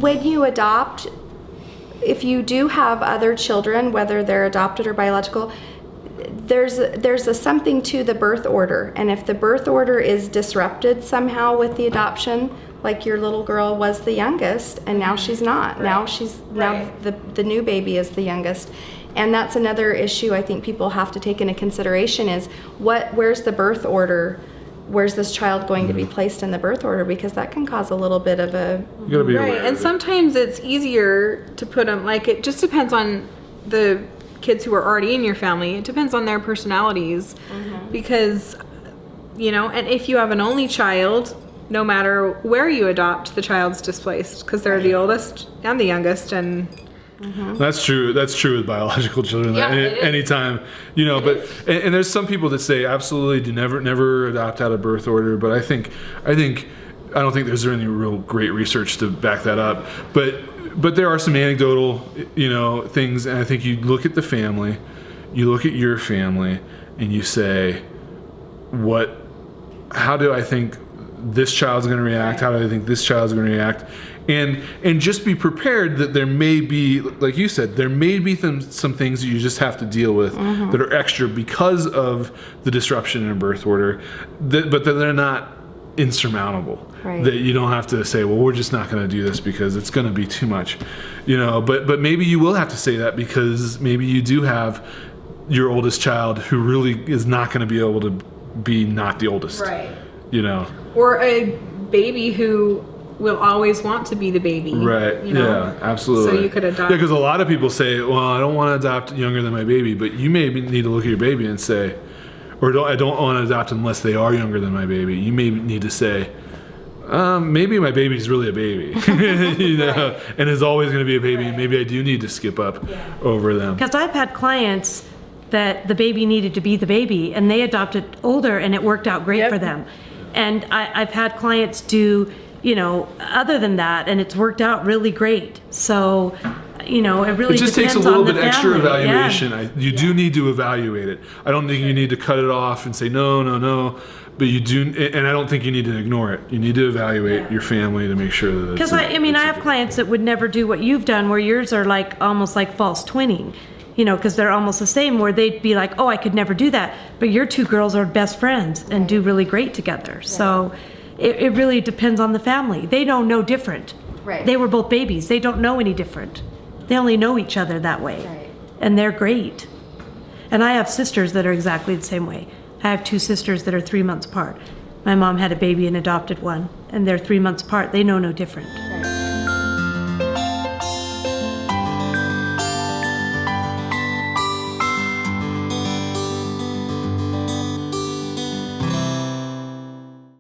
when you adopt, if you do have other children, whether they're adopted or biological, there's a something to the birth order. And if the birth order is disrupted somehow with the adoption, like your little girl was the youngest and now she's not. Right. Now the new baby is the youngest. And that's another issue I think people have to take into consideration is where's the birth order? Where's this child going to be placed in the birth order? Because that can cause a little bit of a... You gotta be aware Right, of and it. sometimes it's easier to put them, like, it just depends on the kids who are already in your family. It depends on their personalities. Because, you know, and if you have an only child, no matter where you adopt, the child's displaced because they're the oldest and the youngest, and That's true. That's true with biological children. Yeah, it is. Anytime, you know. But and there's some people that say absolutely do never adopt out of birth order. But I don't think there's any real great research to back that up. But there are some anecdotal, you know, things. And I think you look at the family, you look at your family, and you say, how do I think this child's going to react? How do I think this child's going to react? And just be prepared that there may be, like you said, there may be some things that you just have to deal with that are extra because of the disruption in a birth order, but that they're not insurmountable. Right. That you don't have to say, well, we're just not going to do this because it's going to be too much, you know. But maybe you will have to say that because maybe you do have your oldest child who really is not going to be able to be not the oldest. right, You know. or a baby who will always want to be the baby. Right. You know? Yeah, absolutely. So you could adopt. Yeah, because a lot of people say, well, I don't want to adopt younger than my baby, but you may need to look at your baby and say, I don't want to adopt unless they are younger than my baby. You may need to say, maybe my baby's really a baby, you know, and is always going to be a baby. Right. Maybe I do need to skip up over them. Because I've had clients that the baby needed to be the baby and they adopted older and it worked out great Yep. for them. And I've had clients do, you know, other than that, and it's worked out really great. So, you know, it really It just takes depends a little on the bit extra family. evaluation. You do need to evaluate it. I don't think you need to cut it off and say no. But you do, and I don't think you need to ignore it. You need to evaluate your family to make sure that it's. Because I have clients that would never do what you've done, where yours are like almost like false twinning, you know, because they're almost the same, where they'd be like, oh, I could never do that. But your two girls are best friends and do really great together. So it really depends on the family. They don't know different. Right. They were both babies. They don't know any different. They only know each other that way. Right. And they're great. And I have sisters that are exactly the same way. I have two sisters that are 3 months apart. My mom had a baby and adopted one, and they're 3 months apart. They know no different.